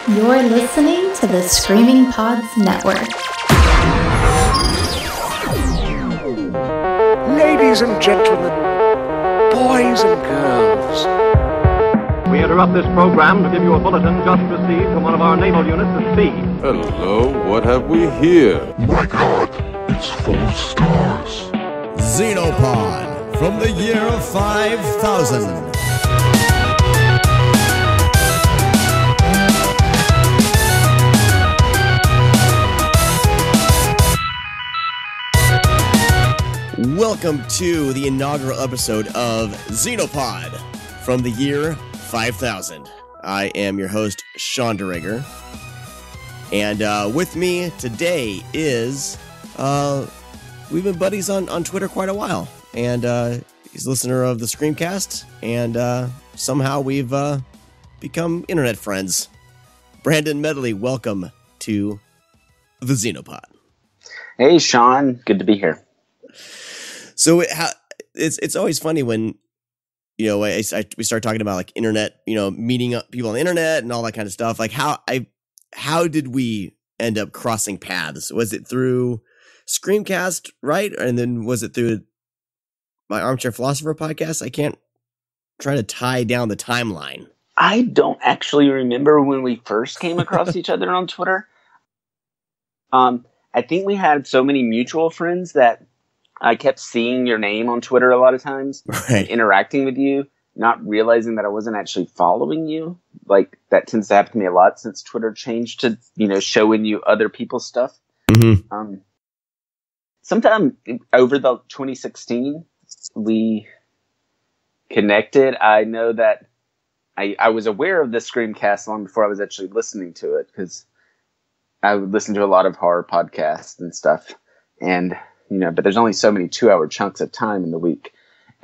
You're listening to the Screaming Pods Network. Ladies and gentlemen, boys and girls. We interrupt this program to give you a bulletin just received from one of our naval units at sea. Hello, what have we here? My God, it's full of stars. XENOPOD from the year of 5000. Welcome to the inaugural episode of XENOPOD from the year 5000. I am your host, Sean Duregger. And with me today is, we've been buddies on Twitter quite a while. And he's a listener of the Screamcast. And somehow we've become internet friends. Brandon Medley, welcome to the XENOPOD. Hey, Sean. Good to be here. So it's always funny when, you know, we start talking about like internet, you know, meeting up people on the internet and all that kind of stuff. Like how did we end up crossing paths? Was it through Screamcast, right? And then was it through my Armchair Philosopher podcast? I can't try to tie down the timeline. I don't actually remember when we first came across each other on Twitter. I think we had so many mutual friends that I kept seeing your name on Twitter a lot of times, right, interacting with you, not realizing that I wasn't actually following you. Like, that tends to happen to me a lot since Twitter changed to, you know, showing you other people's stuff. Mm-hmm. Sometime over the 2016, we connected. I know that I was aware of the Screamcast long before I was actually listening to it, because I would listen to a lot of horror podcasts and stuff. And you know, but there's only so many 2-hour chunks of time in the week.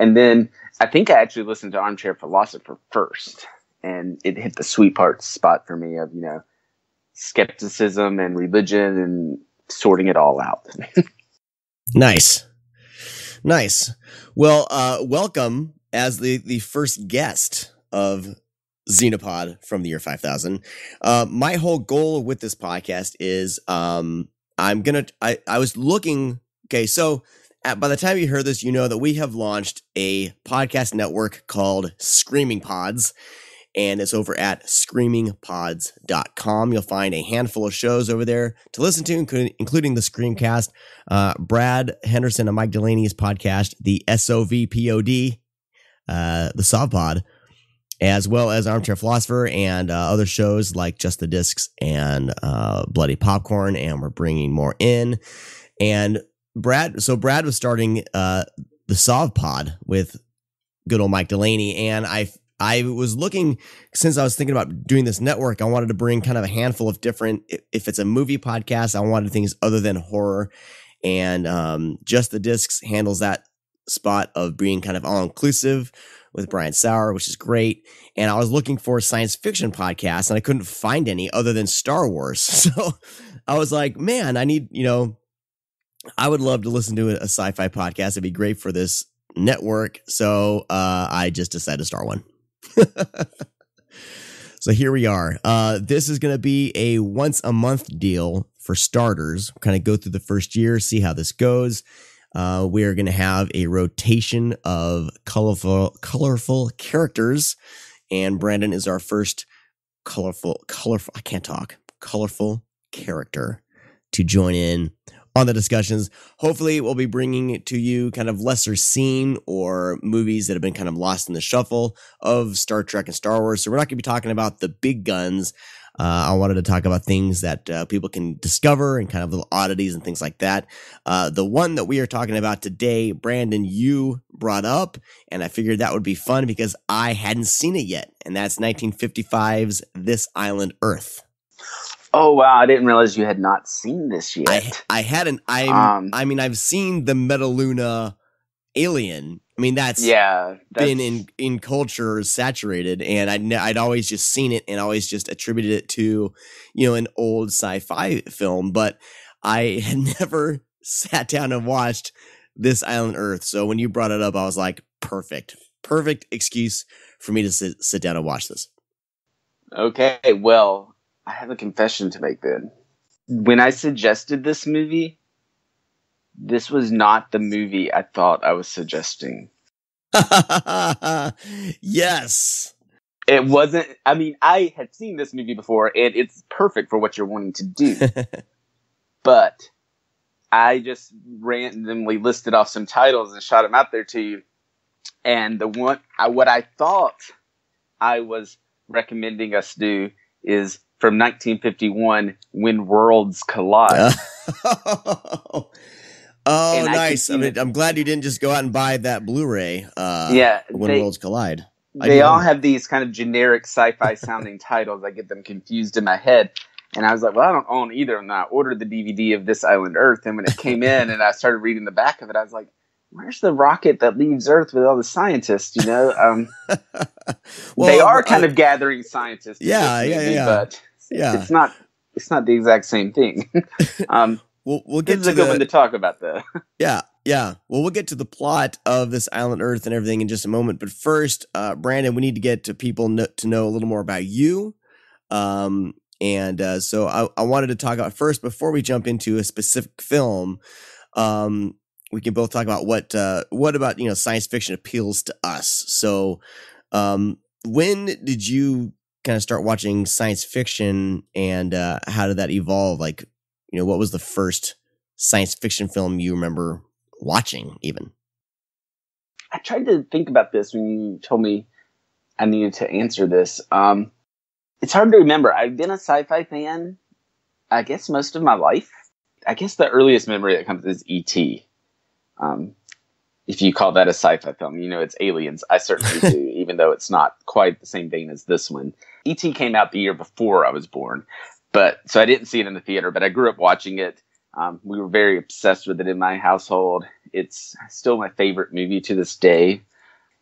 And then I think I actually listened to Armchair Philosopher first, and it hit the sweet part spot for me of, you know, skepticism and religion and sorting it all out. Nice. Well, welcome as the first guest of XENOPOD from the year 5000. My whole goal with this podcast is, I was looking. Okay, so by the time you heard this, you know that we have launched a podcast network called Screaming Pods, and it's over at screamingpods.com. You'll find a handful of shows over there to listen to, including the Screamcast, Brad Henderson and Mike Delaney's podcast, the SOVPOD, the SovPod, as well as Armchair Philosopher and other shows like Just the Discs and Bloody Popcorn, and we're bringing more in. And Brad was starting the SovPod with good old Mike Delaney, and I was looking, since I was thinking about doing this network, I wanted to bring kind of a handful of different, if it's a movie podcast, I wanted things other than horror, and Just the Discs handles that spot of being kind of all-inclusive with Brian Sauer, which is great. And I was looking for science fiction podcasts, and I couldn't find any other than Star Wars. So I was like, man, I need, you know, I would love to listen to a sci-fi podcast. It'd be great for this network. So I just decided to start one. So here we are. This is going to be a once a month deal for starters. Kind of go through the first year, see how this goes. We are going to have a rotation of colorful characters. And Brandon is our first colorful character to join in on the discussions. Hopefully we'll be bringing to you kind of lesser seen or movies that have been kind of lost in the shuffle of Star Trek and Star Wars. So we're not going to be talking about the big guns. I wanted to talk about things that people can discover and kind of little oddities and things like that. The one that we are talking about today, Brandon, you brought up, and I figured that would be fun because I hadn't seen it yet. And that's 1955's This Island Earth. Oh, wow. I didn't realize you had not seen this yet. I hadn't. I mean, I've seen the Metaluna Alien. I mean, that's been in culture saturated, and I'd always just seen it and always just attributed it to, you know, an old sci-fi film, but I had never sat down and watched This Island Earth. So when you brought it up, I was like, perfect excuse for me to sit down and watch this. Okay, well, I have a confession to make then. When I suggested this movie, this was not the movie I thought I was suggesting. Yes. It wasn't. I mean, I had seen this movie before, and it's perfect for what you're wanting to do. But I just randomly listed off some titles and shot them out there to you. And what I thought I was recommending us do is from 1951, When Worlds Collide. Oh, nice. I mean, I'm glad you didn't just go out and buy that Blu-ray. When Worlds Collide. They all have these kind of generic sci-fi sounding titles. I get them confused in my head. And I was like, well, I don't own either of them. I ordered the DVD of This Island Earth. And when it came in and I started reading the back of it, I was like, where's the rocket that leaves Earth with all the scientists, you know? Well, they are kind of gathering scientists. But it's not the exact same thing. We'll get to a good one to talk about, though. Yeah. Well, we'll get to the plot of This Island Earth and everything in just a moment. But first, Brandon, we need to get to people to know a little more about you. So I wanted to talk about first, before we jump into a specific film, we can both talk about what about, science fiction appeals to us. So when did you kind of start watching science fiction, and how did that evolve? Like, what was the first science fiction film you remember watching even? I tried to think about this when you told me I needed to answer this. It's hard to remember. I've been a sci-fi fan, I guess, most of my life. I guess the earliest memory that comes is E.T. If you call that a sci-fi film, it's aliens. I certainly do, even though it's not quite the same vein as this one. E.T. came out the year before I was born. So I didn't see it in the theater, but I grew up watching it. We were very obsessed with it in my household. It's still my favorite movie to this day.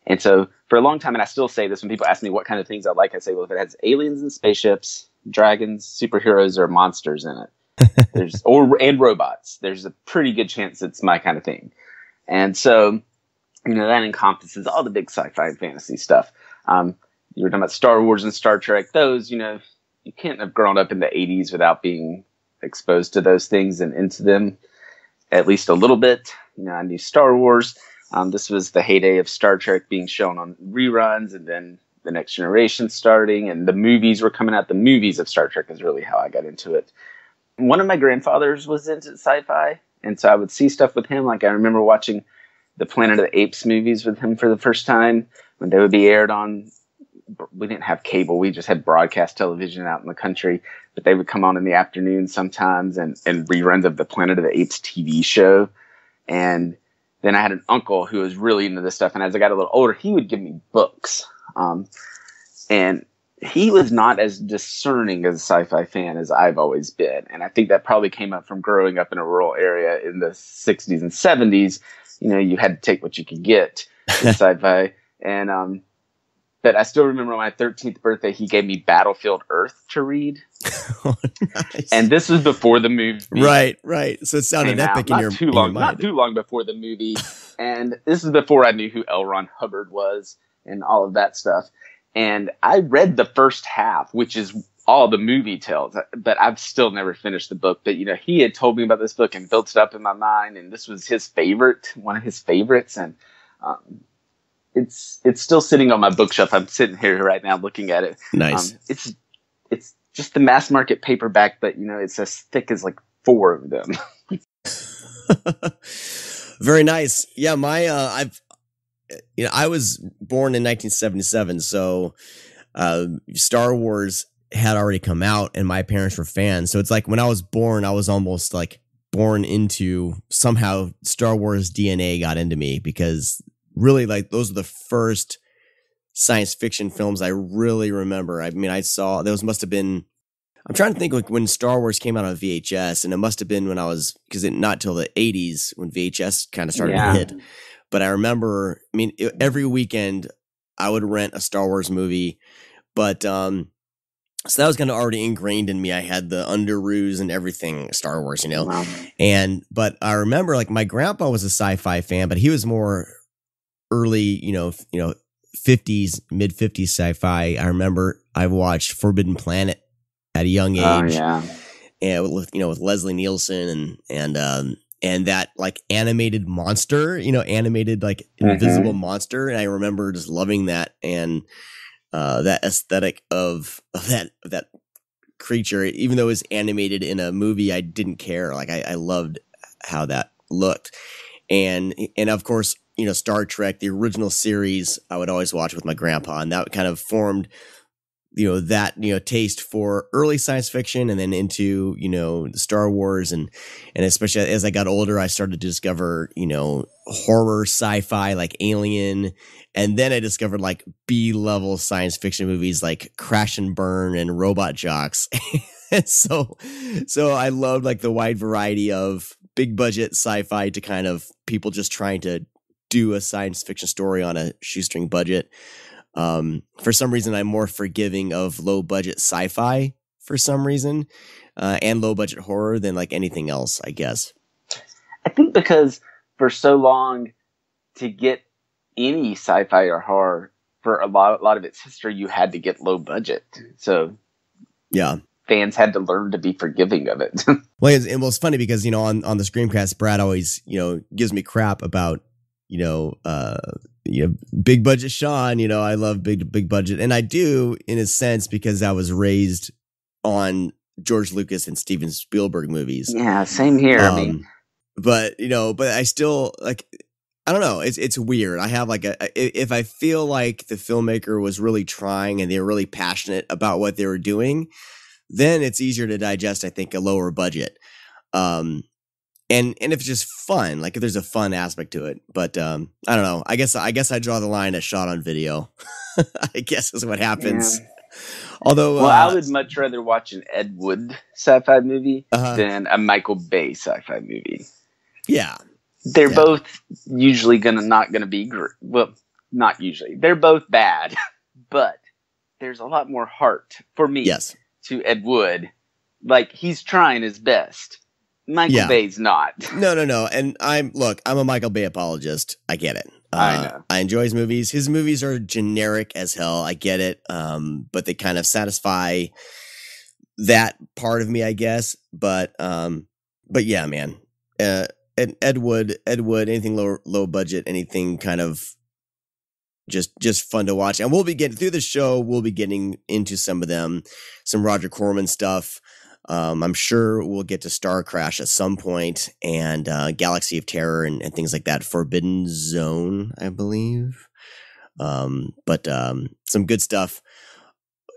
And so for a long time, and I still say this when people ask me what kind of things I like, I say, well, if it has aliens and spaceships, dragons, superheroes, or monsters in it, and robots, there's a pretty good chance it's my kind of thing. And so, that encompasses all the big sci-fi and fantasy stuff. You were talking about Star Wars and Star Trek. Those, you can't have grown up in the 80s without being exposed to those things and into them at least a little bit. I knew Star Wars. This was the heyday of Star Trek being shown on reruns, and then The Next Generation starting, and the movies were coming out. The movies of Star Trek is really how I got into it. One of my grandfathers was into sci-fi, and so I would see stuff with him. Like, I remember watching the Planet of the Apes movies with him for the first time when they would be aired on. We didn't have cable. We just had broadcast television out in the country, but they would come on in the afternoon sometimes, and reruns of the Planet of the Apes TV show. And then I had an uncle who was really into this stuff. And as I got a little older, he would give me books. And he was not as discerning as a sci-fi fan as I've always been. And I think that probably came up from growing up in a rural area in the 60s and 70s. You had to take what you could get in sci-fi. And, but I still remember on my 13th birthday, he gave me Battlefield Earth to read. Oh, nice. And this was before the movie. Right. So it sounded epic in your mind. Not too long before the movie. And this is before I knew who L. Ron Hubbard was and all of that stuff. And I read the first half, which is all the movie tells, but I've still never finished the book. But, he had told me about this book and built it up in my mind. And this was one of his favorites. And, it's still sitting on my bookshelf. I'm sitting here right now looking at it. Nice. It's just the mass market paperback, but it's as thick as like 4 of them. Very nice. Yeah, I was born in 1977, so Star Wars had already come out, and my parents were fans. So it's like when I was born, I was almost like born into, somehow Star Wars DNA got into me, because really, like, those are the first science fiction films I really remember. I mean, I saw, those must have been, I'm trying to think, like, when Star Wars came out on VHS, and it must have been when I was, because not till the 80s when VHS kind of started to hit. But I remember, every weekend I would rent a Star Wars movie, but so that was kind of already ingrained in me. I had the Underoos and everything Star Wars, Wow. But I remember, like, my grandpa was a sci-fi fan, but he was more early, 50s, mid 50s sci-fi. I remember I watched Forbidden Planet at a young age. Oh, yeah. And with Leslie Nielsen and that like animated monster, animated like invisible monster. And I remember just loving that and that aesthetic of that creature. Even though it was animated in a movie, I didn't care. Like I loved how that looked. And of course, Star Trek, the original series, I would always watch with my grandpa, and that kind of formed that taste for early science fiction, and then into Star Wars, and especially as I got older, I started to discover horror, sci-fi like Alien, and then I discovered like B-level science fiction movies like Crash and Burn and Robot Jocks. And so I loved like the wide variety of big budget sci-fi to kind of people just trying to do a science fiction story on a shoestring budget. For some reason, I'm more forgiving of low budget sci-fi for some reason, and low budget horror than like anything else, I guess. I think because for so long, to get any sci-fi or horror for a lot of its history, you had to get low budget. So yeah, fans had to learn to be forgiving of it. Well, it's funny because on the Screamcast, Brad always gives me crap about big budget Sean. I love big budget, and I do in a sense because I was raised on George Lucas and Steven Spielberg movies. Yeah, same here. I mean, but I still like. I don't know. It's weird. I have like if I feel like the filmmaker was really trying and they were really passionate about what they were doing, then it's easier to digest. I think a lower budget. And if it's just fun, like if there's a fun aspect to it, but I don't know. I guess I draw the line at shot on video. I guess is what happens. Yeah. Although, I would much rather watch an Ed Wood sci-fi movie than a Michael Bay sci-fi movie. Yeah, they're both usually not gonna be well, not usually. They're both bad, but there's a lot more heart for me. Yes. To Ed Wood, like he's trying his best. Michael Bay's not. No. And I'm a Michael Bay apologist. I get it. I know. I enjoy his movies. His movies are generic as hell. I get it. But they kind of satisfy that part of me, I guess. But yeah, man. Ed Wood, anything low budget, anything kind of just fun to watch. And we'll be getting through the show. We'll be getting into some of them, some Roger Corman stuff. I'm sure we'll get to Star Crash at some point, and Galaxy of Terror and things like that. Forbidden Zone, I believe. But some good stuff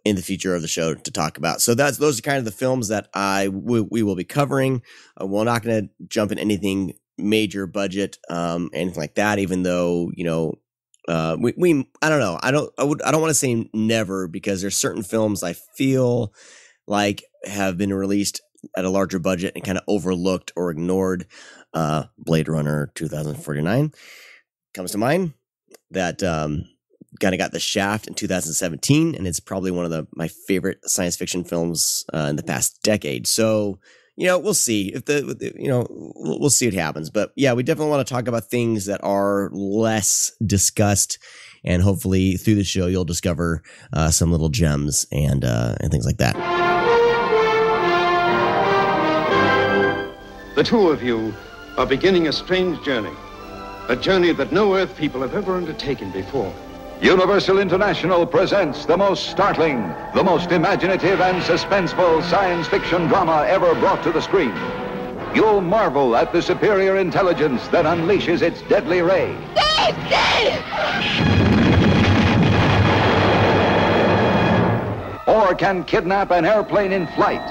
in the future of the show to talk about. So those are kind of the films that we will be covering. We're not going to jump in anything major budget, anything like that. Even though I don't know. I don't want to say never, because there's certain films I feel like have been released at a larger budget and kind of overlooked or ignored. Blade Runner 2049 comes to mind. That kind of got the shaft in 2017, and it's probably one of my favorite science fiction films in the past decade. So we'll see if we'll see what happens. But yeah, we definitely want to talk about things that are less discussed, and hopefully through the show you'll discover some little gems and things like that. The two of you are beginning a strange journey. A journey that no Earth people have ever undertaken before. Universal International presents the most startling, the most imaginative and suspenseful science fiction drama ever brought to the screen. You'll marvel at the superior intelligence that unleashes its deadly ray. Or can kidnap an airplane in flight.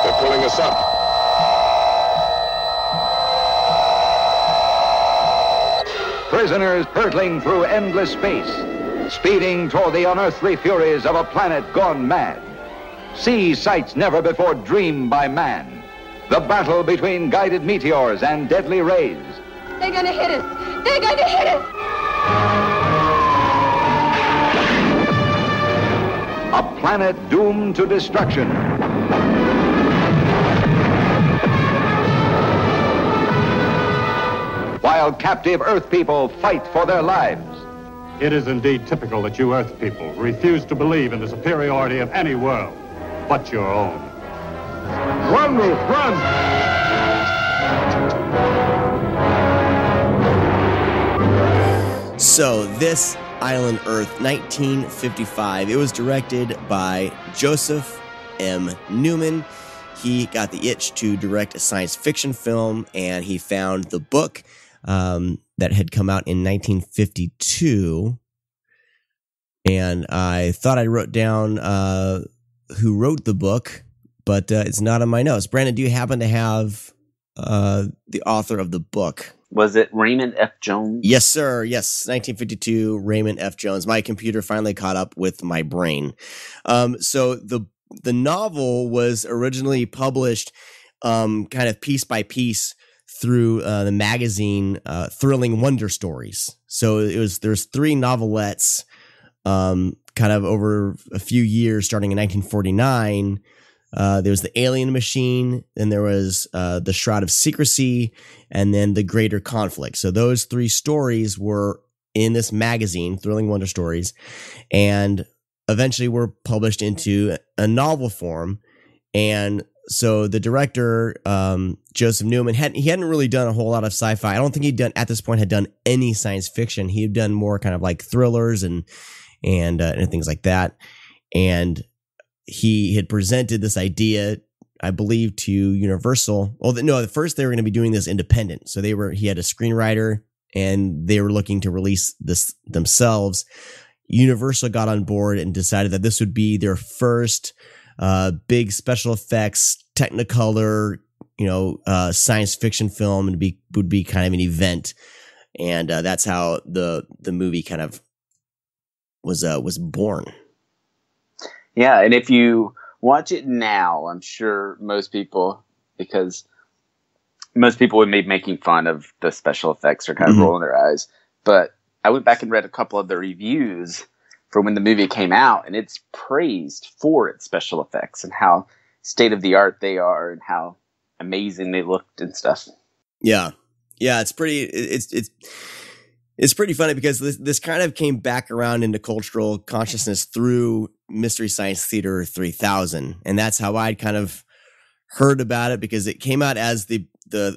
They're pulling us up. Prisoners hurtling through endless space, speeding toward the unearthly furies of a planet gone mad. See sights never before dreamed by man. The battle between guided meteors and deadly rays. They're gonna hit us! They're gonna hit us! A planet doomed to destruction. While captive Earth people fight for their lives. It is indeed typical that you Earth people refuse to believe in the superiority of any world but your own. Run, Ruth, run! So, This Island Earth, 1955. It was directed by Joseph M. Newman. He got the itch to direct a science fiction film, and he found the book that had come out in 1952. And I thought I wrote down who wrote the book, but it's not on my notes. Brandon, do you happen to have the author of the book? Was it Raymond F. Jones? Yes, sir. Yes, 1952, Raymond F. Jones. My computer finally caught up with my brain. So the novel was originally published kind of piece by piece through the magazine Thrilling Wonder Stories. So there's 3 novelettes kind of over a few years, starting in 1949. There was The Alien Machine, then there was The Shroud of Secrecy, and then The Greater Conflict. So those 3 stories were in this magazine, Thrilling Wonder Stories, and eventually were published into a novel form. And so the director, Joseph Newman, he hadn't really done a whole lot of sci-fi. I don't think at this point had done any science fiction. He had done more kind of like thrillers and things like that. And he had presented this idea, I believe, to Universal. Well, no, at first they were going to be doing this independent. So he had a screenwriter, and they were looking to release this themselves. Universal got on board and decided that this would be their first big special effects, Technicolor, science fiction film, and would be kind of an event. And that's how the movie kind of was born. Yeah, and if you watch it now, I'm sure most people would be making fun of the special effects or kind of rolling their eyes. But I went back and read a couple of the reviews for when the movie came out, and it's praised for its special effects and how state-of-the-art they are and how amazing they looked and stuff. Yeah. Yeah, it's pretty funny because this kind of came back around into cultural consciousness through Mystery Science Theater 3000. And that's how I'd kind of heard about it, because it came out as the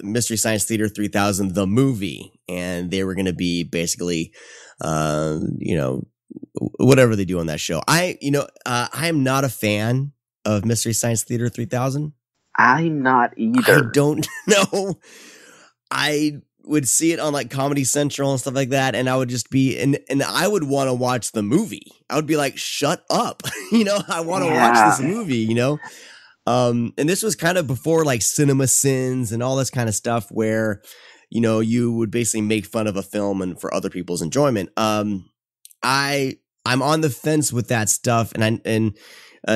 Mystery Science Theater 3000, the movie. And they were going to be basically, whatever they do on that show. I am not a fan of Mystery Science Theater 3000. I'm not either. I don't know. I would see it on like Comedy Central and stuff like that, and I would just be and I would want to watch the movie. I would be like, shut up. I want to watch this movie, and this was kind of before like Cinema Sins and all this kind of stuff where you would basically make fun of a film and for other people's enjoyment. I'm on the fence with that stuff, and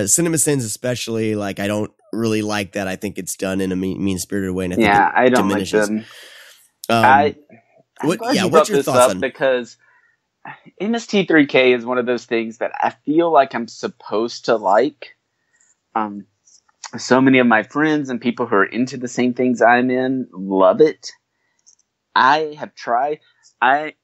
Cinema Sins especially, like, I don't really like that. I think it's done in a mean-spirited way, and I think I don't diminishes. like them. What's your thoughts on? Because MST3K is one of those things that I feel like I'm supposed to like. So many of my friends and people who are into the same things I'm in love it. I have tried. I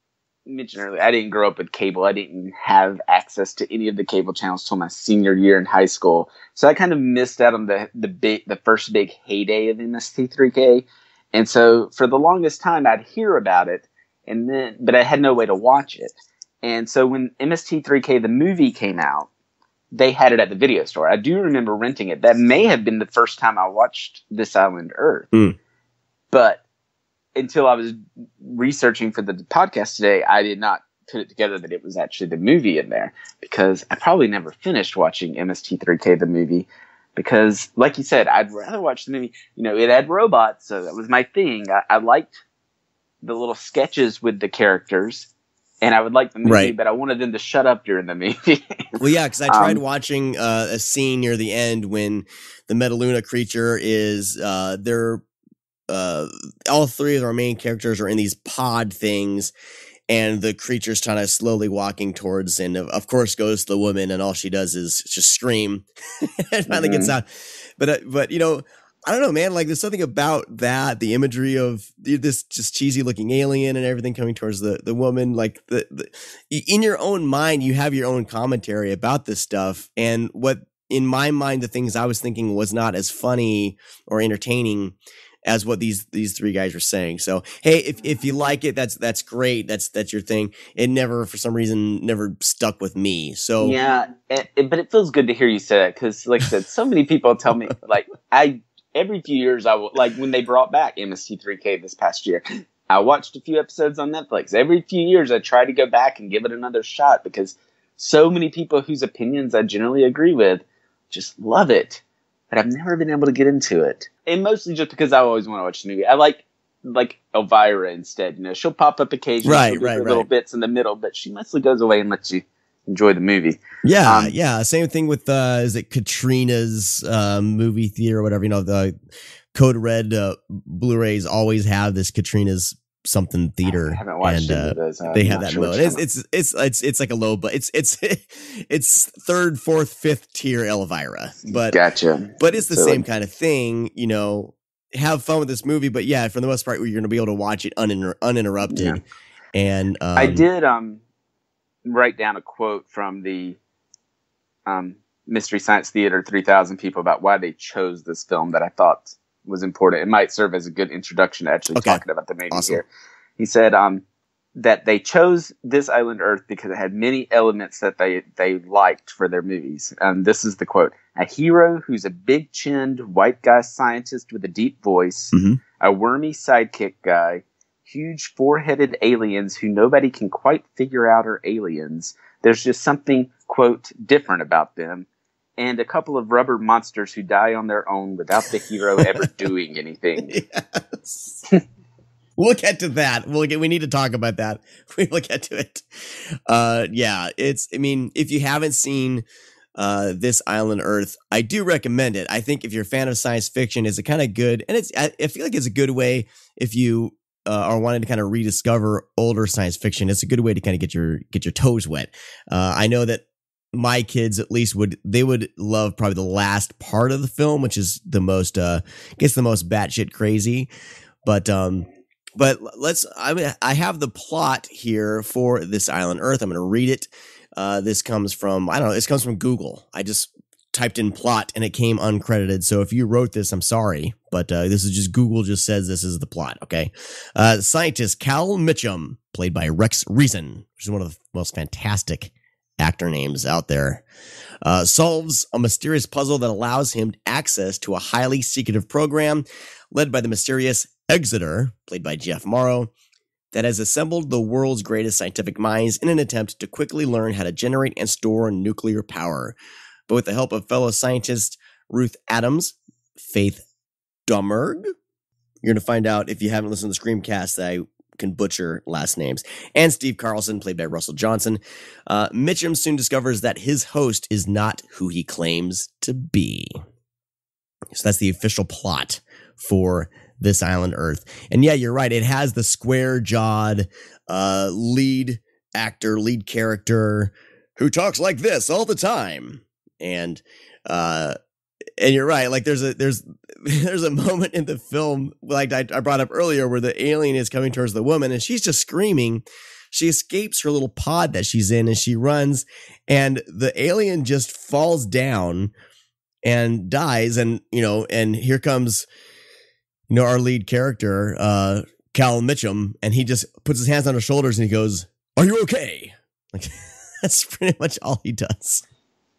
mentioned earlier, I didn't grow up with cable. I didn't have access to any of the cable channels till my senior year in high school. So I kind of missed out on the first big heyday of MST3K. And so for the longest time, I'd hear about it, but I had no way to watch it. And so when MST3K, the movie, came out, they had it at the video store. I do remember renting it. That may have been the first time I watched This Island Earth. But until I was researching for the podcast today, I did not put it together that it was actually the movie in there, because I probably never finished watching MST3K, the movie, because like you said, I'd rather watch the movie. It had robots, so that was my thing. I liked the little sketches with the characters, and I would like the movie, right, but I wanted them to shut up during the movie. Well, yeah, because I tried watching a scene near the end when the Metaluna creature is all 3 of our main characters are in these pod things, and the creature's kind of slowly walking towards, and of course goes to the woman, and all she does is just scream and finally gets out. But I don't know, man. Like, there's something about that, the imagery of this just cheesy looking alien and everything coming towards the woman. Like, in your own mind, you have your own commentary about this stuff. And what, in my mind, the things I was thinking was not as funny or entertaining as what these three guys were saying. So, hey, if you like it, that's great. That's your thing. It never, for some reason, never stuck with me. So yeah, but it feels good to hear you say that, because, like I said, so many people tell me, like, every few years I will, like when they brought back MST3K this past year, I watched a few episodes on Netflix. Every few years I try to go back and give it another shot, because so many people whose opinions I generally agree with just love it. But I've never been able to get into it. And mostly just because I always want to watch the movie. I like Elvira instead. You know, she'll pop up occasionally. Right. Little bits in the middle, but she mostly goes away and lets you enjoy the movie. Yeah, yeah. Same thing with is it Katrina's movie theater or whatever? You know, the Code Red Blu-rays always have this Katrina's something theater. I haven't watched any of those. They have that mode. It's like a low, but it's third, fourth, fifth tier Elvira. But gotcha. But it's the same kind of thing. You know, have fun with this movie, but yeah, for the most part, you're going to be able to watch it uninterrupted. Yeah. And I did write down a quote from the Mystery Science Theater 3000 people about why they chose this film that I thought was important. It might serve as a good introduction to actually talking about the movie here. He said that they chose this island Earth because it had many elements that they liked for their movies. This is the quote: a hero who's a big-chinned white guy scientist with a deep voice, a wormy sidekick guy, huge four-headed aliens who nobody can quite figure out are aliens. There's just something, quote, different about them. And a couple of rubber monsters who die on their own without the hero ever doing anything. Yes. We'll get to that. We need to talk about that. We'll get to it. Yeah, I mean, if you haven't seen This Island Earth, I do recommend it. I think if you're a fan of science fiction, it's a kind of good, and I feel like it's a good way if you are wanting to kind of rediscover older science fiction. It's a good way to kind of get your toes wet. I know that my kids at least would love probably the last part of the film, which is the most batshit crazy. But I have the plot here for This Island Earth. I'm going to read it. This comes from, this comes from Google. I just typed in plot and it came uncredited. So if you wrote this, I'm sorry, but this is just Google just says this is the plot. Okay. Scientist Cal Mitchum, played by Rex Reason, which is one of the most fantastic actor names out there, solves a mysterious puzzle that allows him access to a highly secretive program led by the mysterious Exeter, played by Jeff Morrow, that has assembled the world's greatest scientific minds in an attempt to quickly learn how to generate and store nuclear power. But with the help of fellow scientist Ruth Adams, Faith Domergue, you're going to find out, if you haven't listened to the Screamcast, that I can butcher last names, and Steve Carlson, played by Russell Johnson. Mitchum soon discovers that his host is not who he claims to be. So that's the official plot for This Island Earth. And yeah, you're right. It has the square-jawed lead character who talks like this all the time. And you're right. Like there's a moment in the film, like I brought up earlier, where the alien is coming towards the woman and she's just screaming. She escapes her little pod that she's in and she runs, and the alien just falls down and dies. And, and here comes, our lead character, Cal Mitchum, and he just puts his hands on her shoulders and he goes, "Are you okay?" Like that's pretty much all he does.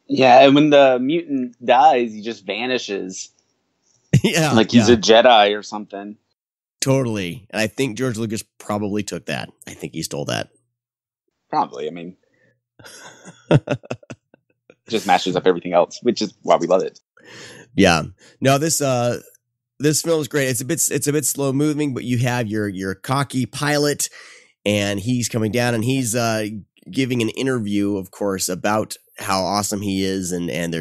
Yeah, and when the mutant dies, he just vanishes. Yeah. Like he's a Jedi or something. Totally. And I think George Lucas probably took that. I think he stole that. Probably. I mean, just mashes up everything else, which is why we love it. Yeah. No, this film is great. It's a bit slow moving, but you have your cocky pilot, and he's coming down and he's giving an interview, of course, about how awesome he is, and they're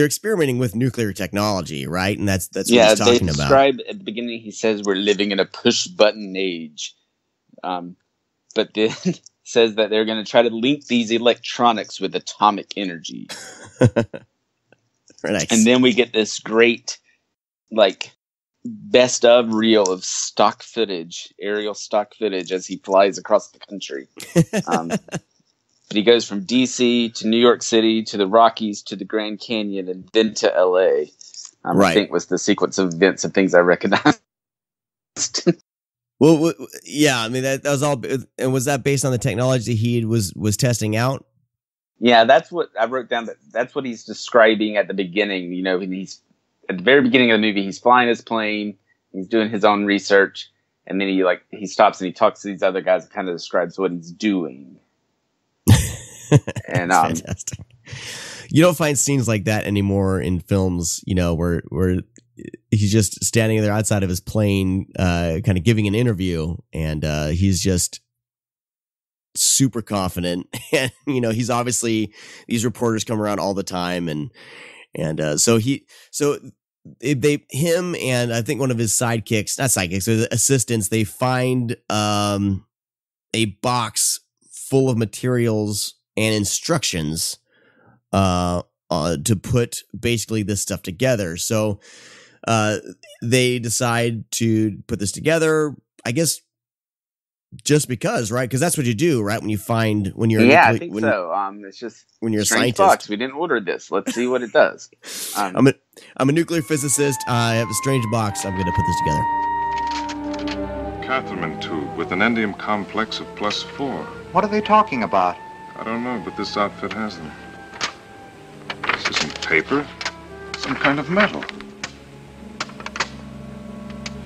experimenting with nuclear technology, right? And that's what he's talking about. Yeah, they describe at the beginning, he says we're living in a push button age, but then says that they're going to try to link these electronics with atomic energy. Nice. And then we get this great, like, best of reel of stock footage, aerial stock footage as he flies across the country. But he goes from DC to New York City to the Rockies to the Grand Canyon and then to LA. Right. I think was the sequence of events and things I recognized. Well, yeah, I mean that was all. And was that based on the technology he was testing out? Yeah, that's what I wrote down. That's what he's describing at the beginning. You know, he's at the very beginning of the movie. He's flying his plane. He's doing his own research, and then he stops and he talks to these other guys and kind of describes what he's doing. And fantastic. You don't find scenes like that anymore in films, you know, where he's just standing there outside of his plane, kind of giving an interview, and he's just super confident. And, you know, he's obviously, these reporters come around all the time, and so him and I think one of his assistants, they find a box full of materials and instructions to put basically this stuff together. So they decide to put this together, I guess, just because, right? Because that's what you do, right? When you're I think so. It's just when you're a strange scientist. Box. We didn't order this. Let's see what it does. I'm a nuclear physicist. I have a strange box. I'm going to put this together. Catherine tube with an endium complex of +4. What are they talking about? I don't know, but this outfit has them. This isn't paper. Some kind of metal.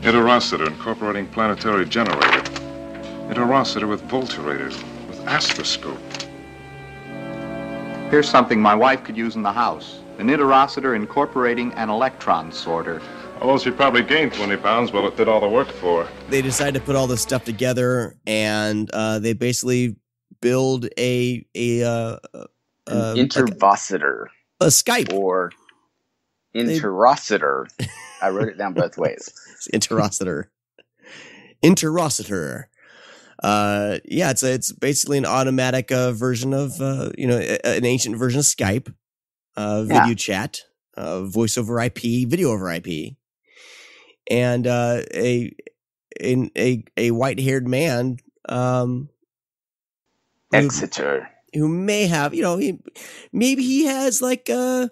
Interocitor incorporating planetary generator. Interocitor with voltarator, with astroscope. Here's something my wife could use in the house. An interocitor incorporating an electron sorter. Although she probably gained 20 pounds, well, it did all the work for her. They decide to put all this stuff together, and they basically build an intervocitor. A Skype. Or interocitor. I wrote it down both ways. Interocitor. Yeah, it's basically an automatic version of an ancient version of Skype, video chat, voice over IP, video over IP, and a white-haired man, Exeter, who may have, maybe he has like a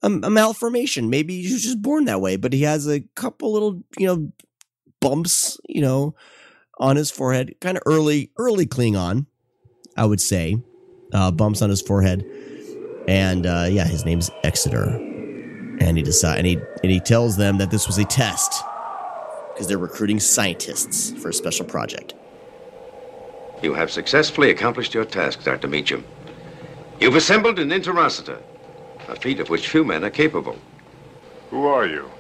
malformation. Maybe he was just born that way, but he has a couple little, bumps, on his forehead, kind of early Klingon, I would say, bumps on his forehead, and his name's Exeter, and he tells them that this was a test because they're recruiting scientists for a special project. You have successfully accomplished your task, Dr. Meacham. You've assembled an interocitor, a feat of which few men are capable. Who are you?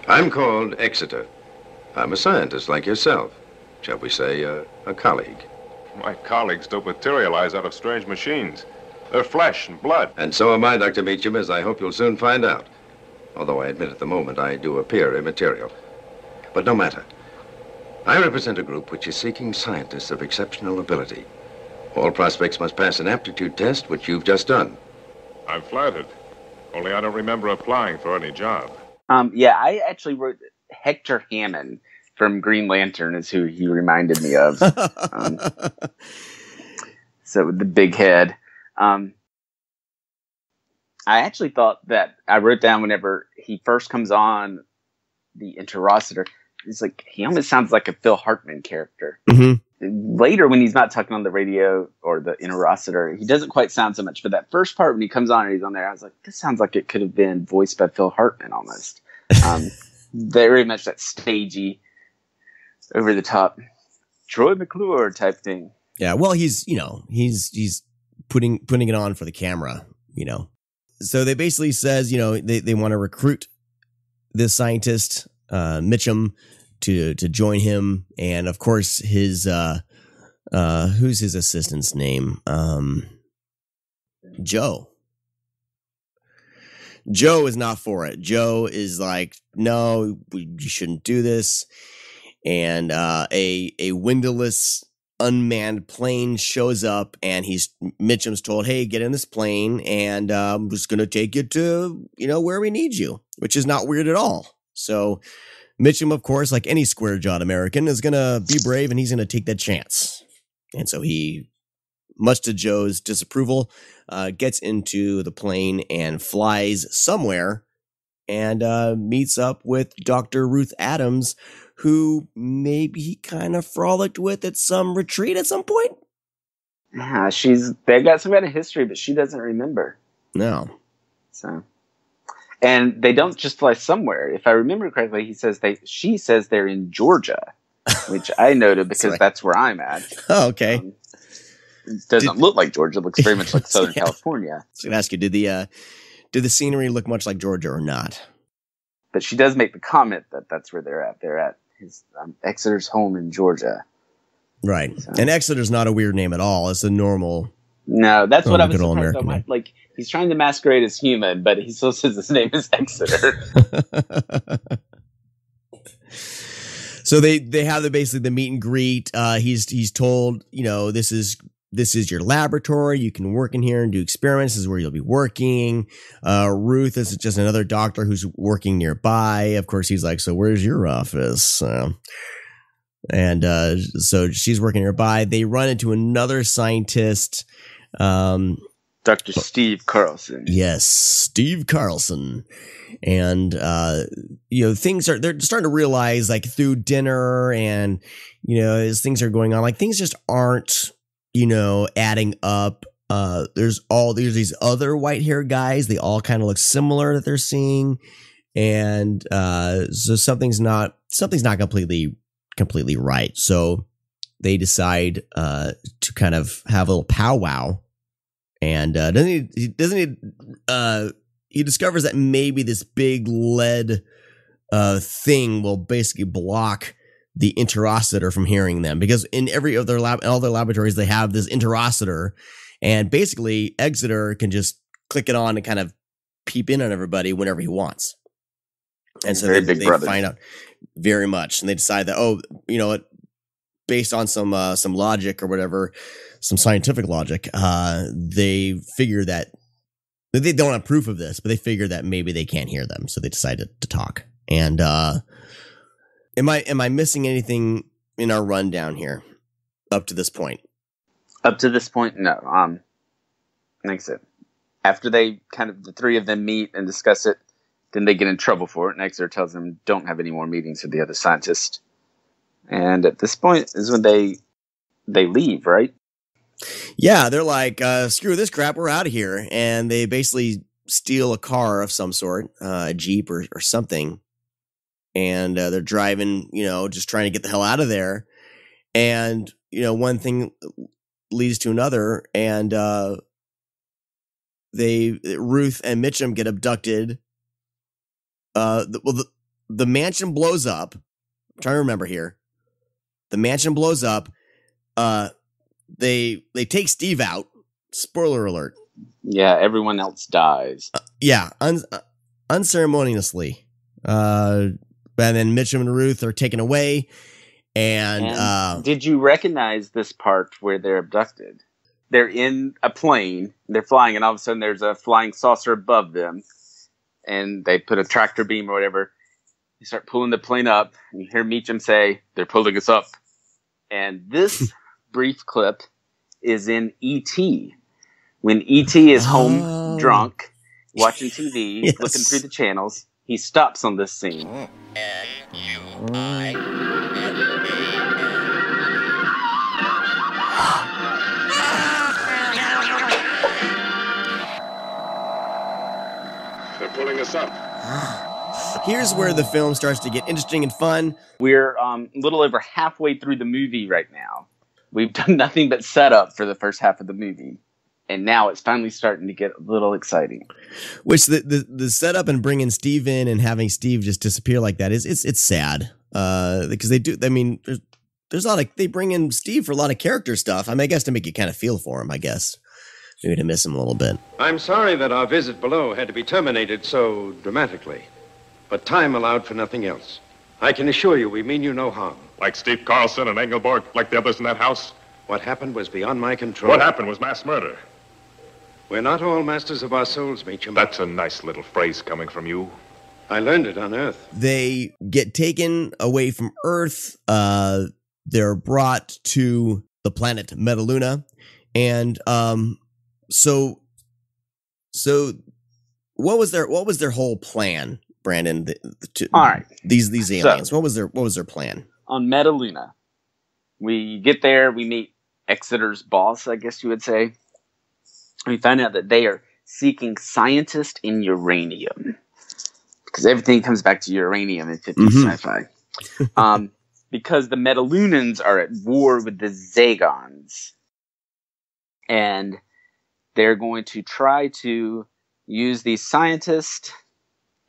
I'm called Exeter. I'm a scientist like yourself. Shall we say, a colleague. My colleagues don't materialize out of strange machines. They're flesh and blood. And so am I, Dr. Meacham, as I hope you'll soon find out. Although I admit at the moment I do appear immaterial. But no matter. I represent a group which is seeking scientists of exceptional ability. All prospects must pass an aptitude test, which you've just done. I'm flattered. Only I don't remember applying for any job. I actually wrote Hector Hammond from Green Lantern is who he reminded me of. So with the big head. I actually thought that I wrote down whenever he first comes on the interocitor, it's like he almost sounds like a Phil Hartman character. Mm-hmm. Later, when he's not talking on the radio or the interocitor, he doesn't quite sound so much. But that first part when he comes on and he's on there, I was like, this sounds like it could have been voiced by Phil Hartman almost. Very much that stagey, over the top, Troy McClure type thing. Yeah, well, he's putting it on for the camera, So they basically says, they want to recruit this scientist, Mitchum, to join him, and of course his who's his assistant's name? Joe. Joe is not for it. Joe is like, no, you shouldn't do this. And a windowless, unmanned plane shows up, and Mitchum's told, hey, get in this plane, and I'm just going to take you to, where we need you, which is not weird at all. So Mitchum, of course, like any square-jawed American, is going to be brave, and he's going to take that chance. And so he, much to Joe's disapproval, gets into the plane and flies somewhere and meets up with Dr. Ruth Adams, who maybe he kind of frolicked with at some retreat at some point. Yeah, they've got some kind of history, but she doesn't remember. No. So, and they don't just fly somewhere. If I remember correctly, she says they're in Georgia, which I noted because that's where I'm at. Oh, okay. It doesn't look like Georgia. It looks very much like Southern California. I was going to ask you, did the scenery look much like Georgia or not? But she does make the comment that that's where they're at. They're at Exeter's home in Georgia. Right. So. And Exeter's not a weird name at all. It's a normal. No, that's what I was surprised American about. Like, he's trying to masquerade as human, but he still says his name is Exeter. So they have basically the meet and greet. He's told, this is your laboratory. You can work in here and do experiments. This is where you'll be working. Ruth is just another doctor who's working nearby. Of course, he's like, so where's your office? So she's working nearby. They run into another scientist, Dr. Steve Carlson. Yes, Steve Carlson. And, they're starting to realize, like, through dinner and, as things are going on, like, things just aren't, adding up. There's these other white-haired guys. They all kind of look similar that they're seeing. And, so something's not completely right. So they decide, to kind of have a little powwow. And, he discovers that maybe this big lead thing will basically block the interocitor from hearing them, because in all their laboratories they have this interocitor, and basically Exeter can just click it on and kind of peep in on everybody whenever he wants. And so they find out very much, and they decide that based on some logic or whatever, some scientific logic, they figure that. They don't have proof of this, but they figure that maybe they can't hear them, so they decided to talk. And am I missing anything in our rundown here up to this point? Up to this point, no. Like I said, after the three of them meet and discuss it, then they get in trouble for it, and Exeter tells them don't have any more meetings with the other scientists. And at this point is when they leave, right? Yeah, they're like, screw this crap, we're out of here. And they basically steal a car of some sort, a Jeep or something. And they're driving, just trying to get the hell out of there. And, one thing leads to another. And Ruth and Mitchum get abducted. The mansion blows up. I'm trying to remember here. The mansion blows up. They take Steve out. Spoiler alert. Yeah, everyone else dies. Unceremoniously. And then Mitchum and Ruth are taken away. And did you recognize this part where they're abducted? They're in a plane. They're flying, and all of a sudden there's a flying saucer above them. And they put a tractor beam or whatever. They start pulling the plane up. And you hear Meacham say, they're pulling us up. And this brief clip is in E.T. When E.T. is home drunk, watching TV, looking through the channels, he stops on this scene. They're pulling us up. Here's where the film starts to get interesting and fun. We're a little over halfway through the movie right now. We've done nothing but set up for the first half of the movie. And now it's finally starting to get a little exciting. Which the setup and bringing Steve in and having Steve just disappear like that it's sad. Because they do, I mean, there's a lot of, they bring in Steve for a lot of character stuff. I mean, I guess to make you kind of feel for him, I guess. Maybe to miss him a little bit. I'm sorry that our visit below had to be terminated so dramatically. But time allowed for nothing else. I can assure you we mean you no harm. Like Steve Carlson and Engelborg, like the others in that house? What happened was beyond my control. What happened was mass murder. We're not all masters of our souls, Meacham. That's a nice little phrase coming from you. I learned it on Earth. They get taken away from Earth. They're brought to the planet Metaluna. And so what was their whole plan, Brandon? All right. These aliens. So, what was their plan? On Metaluna, we get there, we meet Exeter's boss, I guess you would say. We find out that they are seeking scientists in uranium. Because everything comes back to uranium in 50s sci-fi. Because the Metalunans are at war with the Zagons. And they're going to try to use these scientists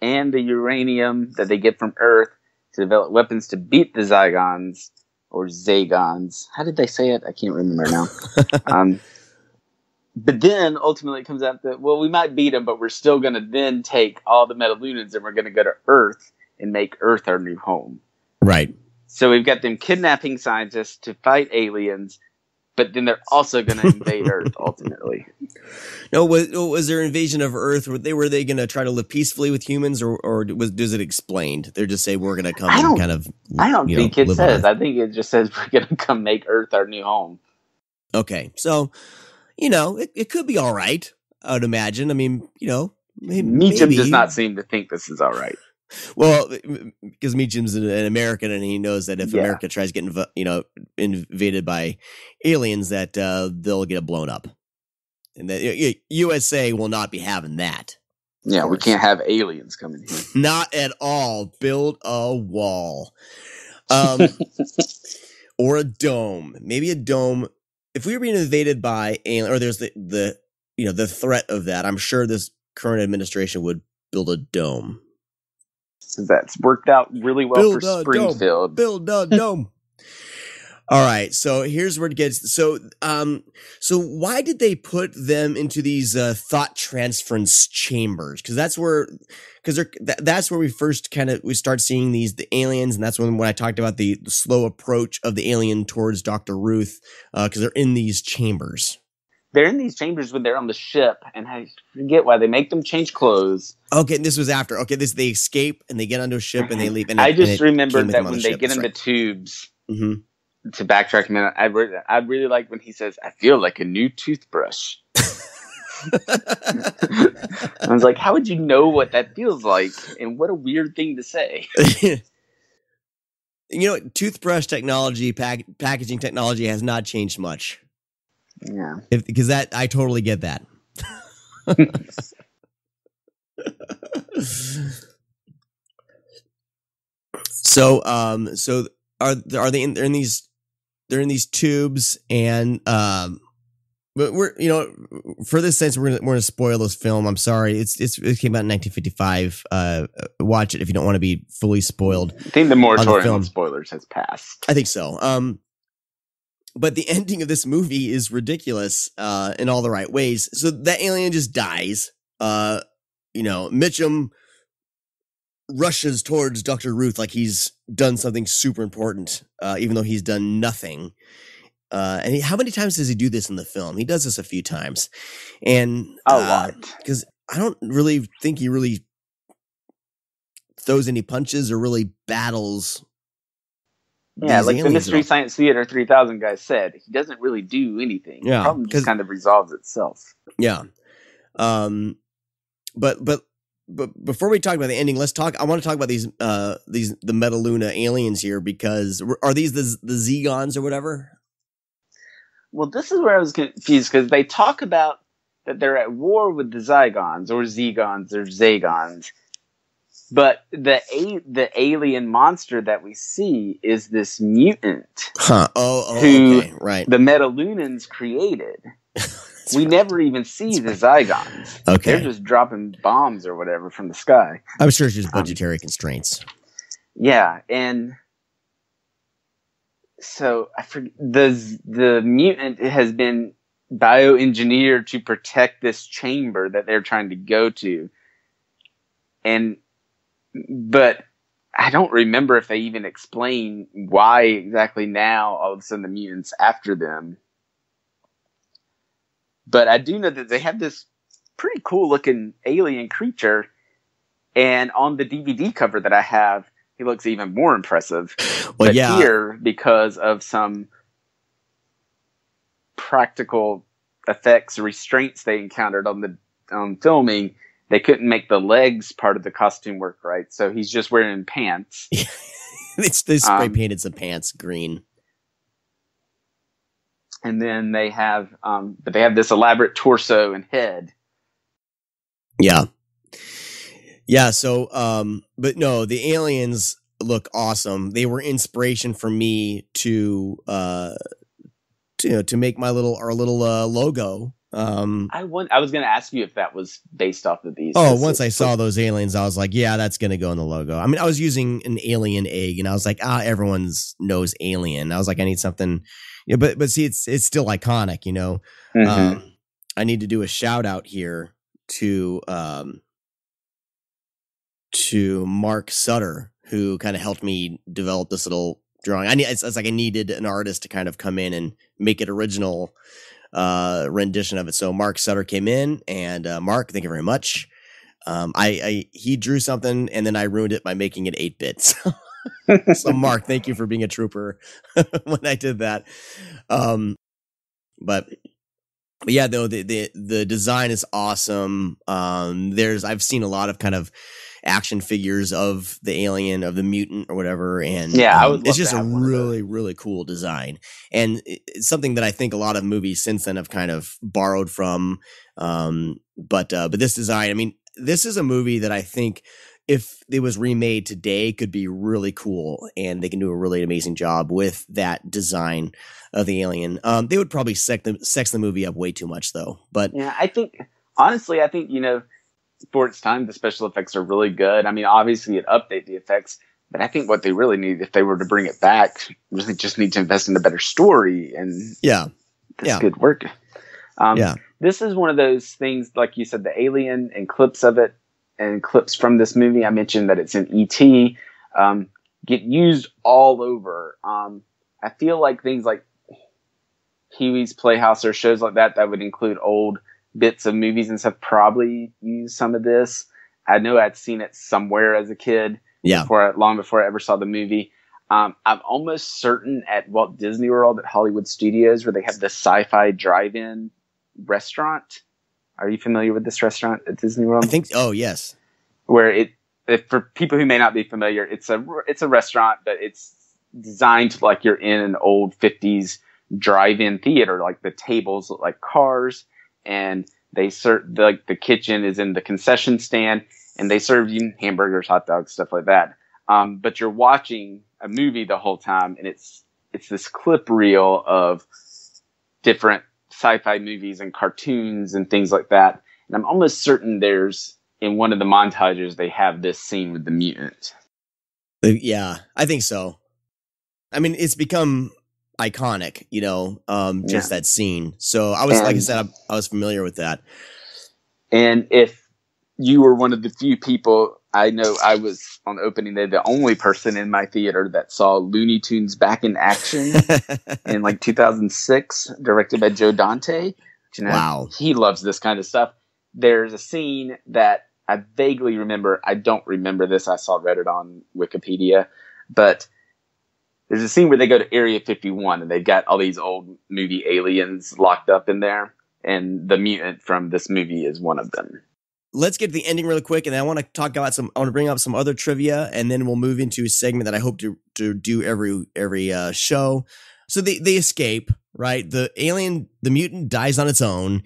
and the uranium that they get from Earth to develop weapons to beat the Zygons or Zagons. How did they say it? I can't remember now. But then ultimately it comes out that, well, we might beat them, but we're still going to then take all the Metalunans and we're going to go to Earth and make Earth our new home. Right. So we've got them kidnapping scientists to fight aliens, but then they're also going to invade Earth ultimately. No, was there invasion of Earth? Were they going to try to live peacefully with humans, or does it explained? They're just say we're going to come and kind of. I don't think it says. I think it just says we're going to come make Earth our new home. Okay, so it could be all right. I would imagine. I mean, Meacham does not seem to think this is all right. Well, because Meacham's an American, and he knows that if America tries to get invaded by aliens, that they'll get blown up, and that USA will not be having that. Yeah, we can't have aliens coming here. Not at all. Build a wall, or a dome. Maybe a dome. If we were being invaded by alien, or there's the threat of that, I'm sure this current administration would build a dome. That's worked out really well for Springfield. Build a dome. All right, so here's where it gets. So why did they put them into these thought transference chambers? Because that's where we first we start seeing the aliens, and that's when I talked about the slow approach of the alien towards Dr. Ruth, because they're in these chambers. They're in these chambers when they're on the ship, and I forget why they make them change clothes. Okay, and this was after. Okay, they escape and they get onto a ship and they leave. And I just remembered that when they get in the tubes. Mm-hmm. To backtrack a minute, I really like when he says, "I feel like a new toothbrush." I was like, "How would you know what that feels like?" And what a weird thing to say. Toothbrush technology, packaging technology has not changed much. Yeah, because I totally get that. So are they they're in these tubes, and but we're for this sense we're gonna spoil this film. I'm sorry, it came out in 1955. Watch it if you don't want to be fully spoiled. I think the moratorium on spoilers has passed. I think so. But the ending of this movie is ridiculous in all the right ways. So that alien just dies. Mitchum rushes towards Dr. Ruth like he's done something super important, even though he's done nothing. And how many times does he do this in the film? He does this a few times. And a lot. Because I don't really think he really throws any punches or really battles. Yeah, like the Mystery Science Theater 3000 guy said, he doesn't really do anything. Yeah, the problem just kind of resolves itself. Yeah. But before we talk about the ending, I want to talk about the Metaluna aliens here, because are these the Zegons or whatever? Well, this is where I was confused, because they talk about that they're at war with the Zygons or Zegons or Zagons. But the alien monster that we see is this mutant. Huh. who okay. Right. The Metalunans created. We never even see the Zygons. Okay. They're just dropping bombs or whatever from the sky. I'm sure it's just budgetary constraints. Yeah, and so I forget, the mutant has been bioengineered to protect this chamber that they're trying to go to. But I don't remember if they even explain why exactly now all of a sudden the mutants after them. But I do know that they have this pretty cool looking alien creature. And on the DVD cover that I have, he looks even more impressive. Well, but yeah. here, because of some practical effects restraints they encountered on the filming, they couldn't make the legs part of the costume work right. So he's just wearing pants. They spray painted some pants green. And then they have, but they have this elaborate torso and head. Yeah. Yeah. So, but no, the aliens look awesome. They were inspiration for me to make our little logo. I was going to ask you if that was based off of these. Oh, once I saw those aliens, I was like, yeah, that's going to go in the logo. I mean, I was using an alien egg, and I was like, everyone knows alien. I was like, I need something. Yeah, but see, it's still iconic, you know. Mm-hmm. I need to do a shout out here to Mark Sutter, who kind of helped me develop this little drawing. It's like I needed an artist to kind of come in and make it original rendition of it. So Mark Sutter came in, and Mark, thank you very much. He drew something, and then I ruined it by making it 8-bit. So Mark, thank you for being a trooper when I did that. But yeah, though the design is awesome. I've seen a lot of kind of action figures of the alien, of the mutant or whatever, and it's just a really, really cool design, and it's something that I think a lot of movies since then have kind of borrowed from. But this design, I mean, this is a movie that I think, if it was remade today, could be really cool, and they can do a really amazing job with that design of the alien. They would probably sex the movie up way too much, though. But yeah, I think for its time, the special effects are really good. I mean, obviously, it update the effects, but I think what they really need, if they were to bring it back, really just need to invest in a better story. And that's good work. This is one of those things, like you said, the alien and clips of it, and clips from this movie. I mentioned that it's in E.T. Get used all over. I feel like things like Pee-wee's Playhouse or shows like that would include old bits of movies and stuff probably use some of this. I know I'd seen it somewhere as a kid, long before I ever saw the movie. I'm almost certain at Walt Disney World at Hollywood Studios, where they have the sci-fi drive-in restaurant. Are you familiar with this restaurant at Disney World? I think. Oh, yes. Where for people who may not be familiar, it's a restaurant, but it's designed like you're in an old 50s drive-in theater. Like the tables look like cars, and they serve the kitchen is in the concession stand, and they serve you hamburgers, hot dogs, stuff like that. But you're watching a movie the whole time, and it's this clip reel of different sci-fi movies and cartoons and things like that. And I'm almost certain in one of the montages, they have this scene with the mutant. Yeah, I think so. I mean, it's become iconic, just that scene. So like I said, I was familiar with that. And if you were one of the few people, I know I was on opening day, the only person in my theater that saw Looney Tunes Back in Action in like 2006, directed by Joe Dante. Wow. He loves this kind of stuff. There's a scene that I vaguely remember. I don't remember this. I read it on Wikipedia, but there's a scene where they go to Area 51 and they've got all these old movie aliens locked up in there. And the mutant from this movie is one of them. Let's get to the ending really quick, and I want to bring up some other trivia, and then we'll move into a segment that I hope to do every show. So they escape, right? The mutant dies on its own,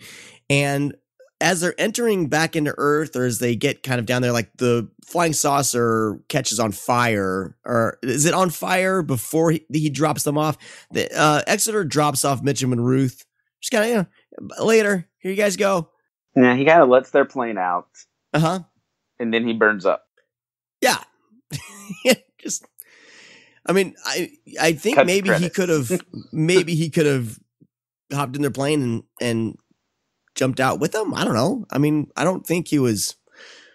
and as they're entering back into Earth, or as they get kind of down there, like the flying saucer catches on fire, or is it on fire before he drops them off? Exeter drops off Mitchum and Ruth. Just kind of, later, here you guys go. Yeah, he kind of lets their plane out. Uh-huh. And then he burns up. Yeah. I think maybe he could have hopped in their plane and jumped out with them. I don't know. I mean, I don't think he was,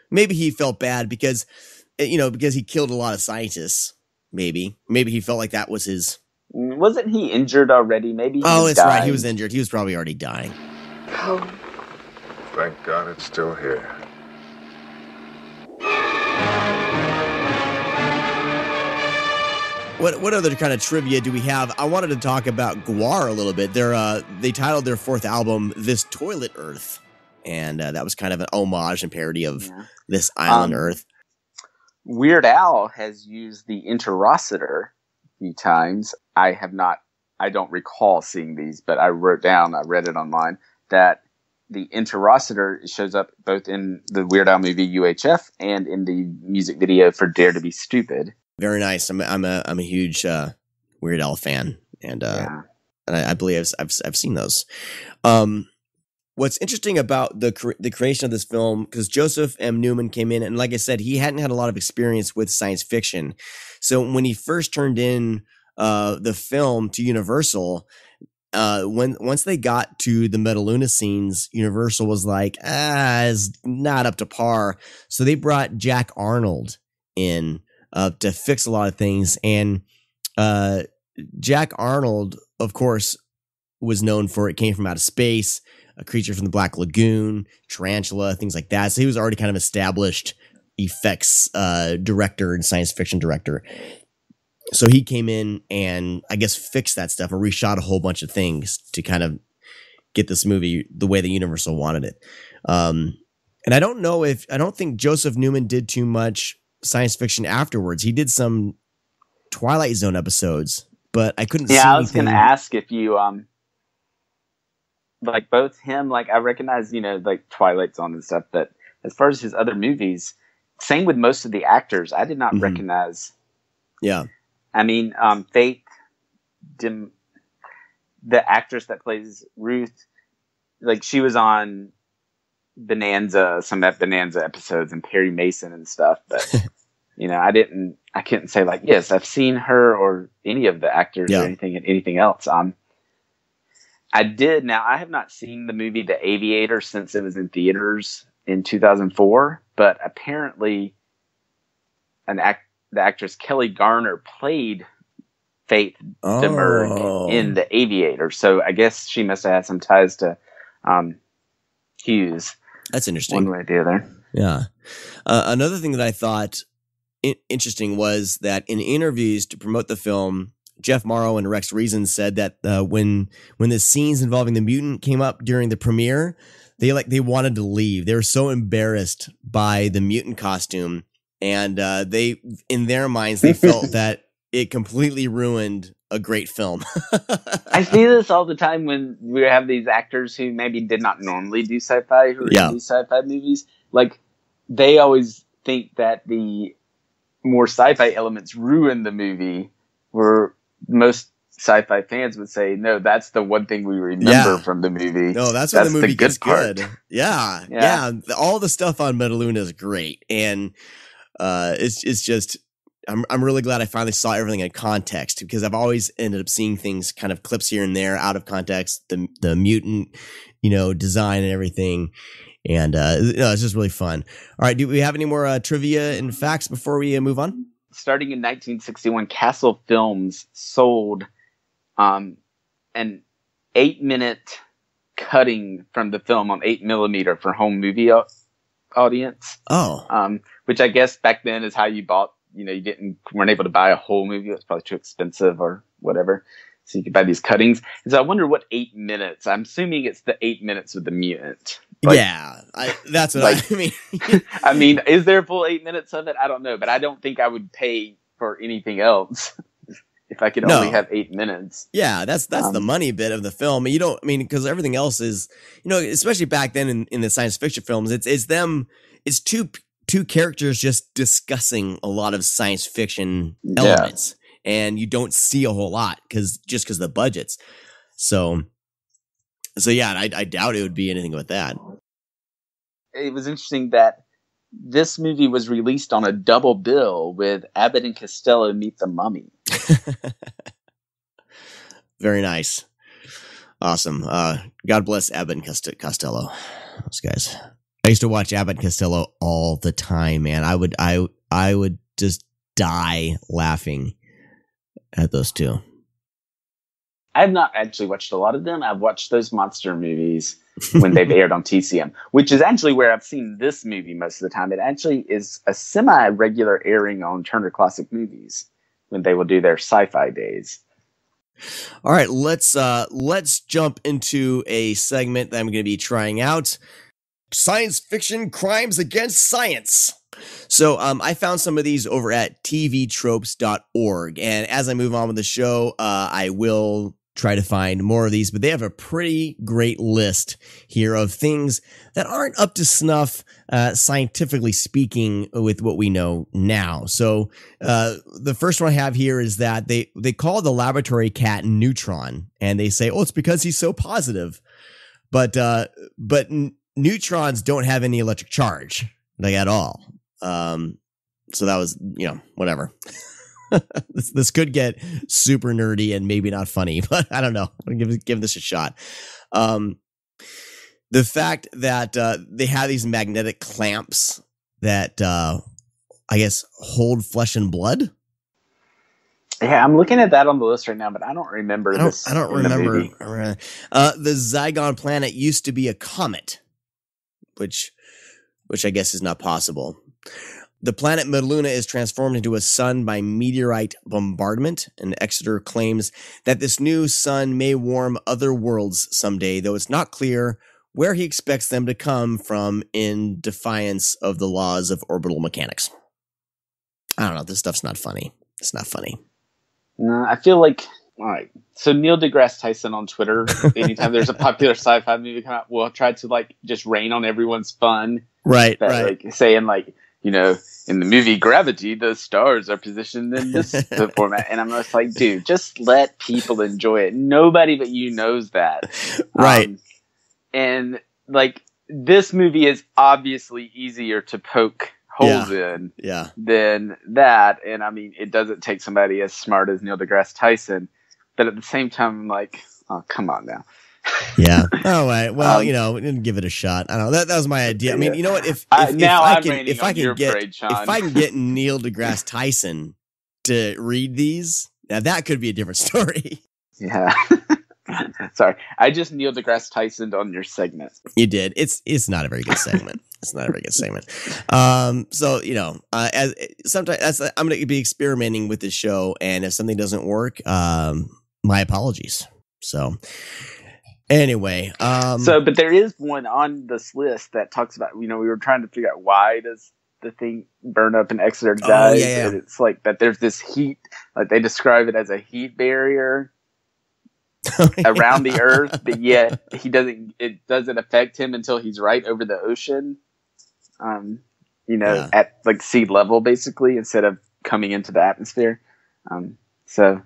maybe he felt bad because he killed a lot of scientists. Maybe he felt like that was his. Wasn't he injured already? Maybe. That's right. He was injured. He was probably already dying. home. Thank God it's still here. What other kind of trivia do we have? I wanted to talk about Gwar a little bit. They titled their fourth album "This Toilet Earth," and that was kind of an homage and parody of this island Earth. Weird Al has used the interocitor a few times. I don't recall seeing these, but I read it online, that the interocitor shows up both in the Weird Al movie UHF and in the music video for Dare to Be Stupid. Very nice. I'm a huge Weird Al fan, and I believe I've seen those. What's interesting about the creation of this film, because Joseph M. Newman came in, and like I said, he hadn't had a lot of experience with science fiction. So when he first turned in the film to Universal, once they got to the Metaluna scenes, Universal was like, it's not up to par. So they brought Jack Arnold in to fix a lot of things. And Jack Arnold, of course, was known for It Came from Outer Space, A Creature from the Black Lagoon, Tarantula, things like that. So he was already kind of established effects director and science fiction director. So he came in and I guess fixed that stuff and reshot a whole bunch of things to kind of get this movie the way that Universal wanted it. And I don't think Joseph Newman did too much science fiction afterwards. He did some Twilight Zone episodes, but I couldn't see anything. I was going to ask if you, like both him, like I recognize, like Twilight Zone and stuff, but as far as his other movies, same with most of the actors, I did not recognize. Yeah. I mean, Faith, the actress that plays Ruth, like she was on Bonanza, some of Bonanza episodes and Perry Mason and stuff, but I couldn't say like, yes, I've seen her or any of the actors or anything else. I did. Now I have not seen the movie The Aviator since it was in theaters in 2004, but apparently the actress Kelly Garner played Faith Demerg in The Aviator. So I guess she must have had some ties to Hughes. That's interesting. One way or the other. Yeah. Another thing that I thought interesting was that in interviews to promote the film, Jeff Morrow and Rex Reason said that when the scenes involving the mutant came up during the premiere, they wanted to leave. They were so embarrassed by the mutant costume, and they in their minds they felt that it completely ruined a great film. I see this all the time when we have these actors who maybe did not normally do sci-fi, who do sci-fi movies. Like they always think that the more sci-fi elements ruin the movie, where most sci-fi fans would say, no, that's the one thing we remember from the movie. No, that's when the movie gets good. Yeah. All the stuff on Metaluna is great. And it's just, I'm really glad I finally saw everything in context, because I've always ended up seeing things kind of clips here and there out of context, the mutant, design and everything. And it's just really fun. All right. Do we have any more trivia and facts before we move on? Starting in 1961, Castle Films sold an 8-minute cutting from the film on 8mm for home movie audience. Which I guess back then is how you bought. You weren't able to buy a whole movie. It was probably too expensive or whatever. So you could buy these cuttings. And so I wonder what 8 minutes. I'm assuming it's the 8 minutes with the mutant. That's what I mean. I mean, is there a full 8 minutes of it? I don't know, but I don't think I would pay for anything else if I could only have 8 minutes. Yeah, that's the money bit of the film. Because everything else is, especially back then in the science fiction films, it's two characters just discussing a lot of science fiction elements, and you don't see a whole lot because of the budgets. So yeah, I doubt it would be anything but that. It was interesting that this movie was released on a double bill with Abbott and Costello Meet the Mummy. Very nice. Awesome. God bless Abbott and Costello. Those guys. I used to watch Abbott and Costello all the time, man. I would just die laughing at those two. I have not actually watched a lot of them. I've watched those monster movies when they've aired on TCM, which is actually where I've seen this movie most of the time. It actually is a semi-regular airing on Turner Classic Movies when they will do their sci-fi days. All right, let's jump into a segment that I'm going to be trying out. Science fiction crimes against science. So I found some of these over at tvtropes.org. And as I move on with the show, I will try to find more of these, but they have a pretty great list here of things that aren't up to snuff, scientifically speaking, with what we know now. So the first one I have here is that they call the laboratory cat Neutron, and they say, oh, it's because he's so positive. But neutrons don't have any electric charge, like, at all. So that was, whatever. This could get super nerdy and maybe not funny, but I don't know. I'm gonna give this a shot. The fact that they have these magnetic clamps that I guess hold flesh and blood. Yeah, I'm looking at that on the list right now, but I don't remember this. I don't remember. The Zygon planet used to be a comet, which I guess is not possible. The planet Metaluna is transformed into a sun by meteorite bombardment, and Exeter claims that this new sun may warm other worlds someday, though it's not clear where he expects them to come from in defiance of the laws of orbital mechanics. I don't know. This stuff's not funny. It's not funny. No, I feel like, all right. So Neil deGrasse Tyson on Twitter, anytime there's a popular sci-fi movie come out, will try to just rain on everyone's fun. Right. Saying in the movie Gravity, the stars are positioned in this format. And I'm just like, dude, just let people enjoy it. Nobody but you knows that. Right. And this movie is obviously easier to poke holes in than that. And I mean, it doesn't take somebody as smart as Neil deGrasse Tyson. But at the same time, I'm like, oh, come on now. Yeah. All right. Well, we didn't give it a shot. I don't know. That was my idea. I mean, you know what? If I can get Neil deGrasse Tyson to read these, now that could be a different story. Yeah. Sorry, I just Neil deGrasse Tyson on your segment. You did. It's not a very good segment. It's not a very good segment. So as sometimes I'm going to be experimenting with this show, and if something doesn't work, my apologies. So. Anyway, but there is one on this list that talks about, we were trying to figure out why does the thing burn up and Exeter dies. Yeah. And it's like that there's this heat, like they describe it as a heat barrier around the Earth, but yet it doesn't affect him until he's right over the ocean, at sea level basically, instead of coming into the atmosphere. So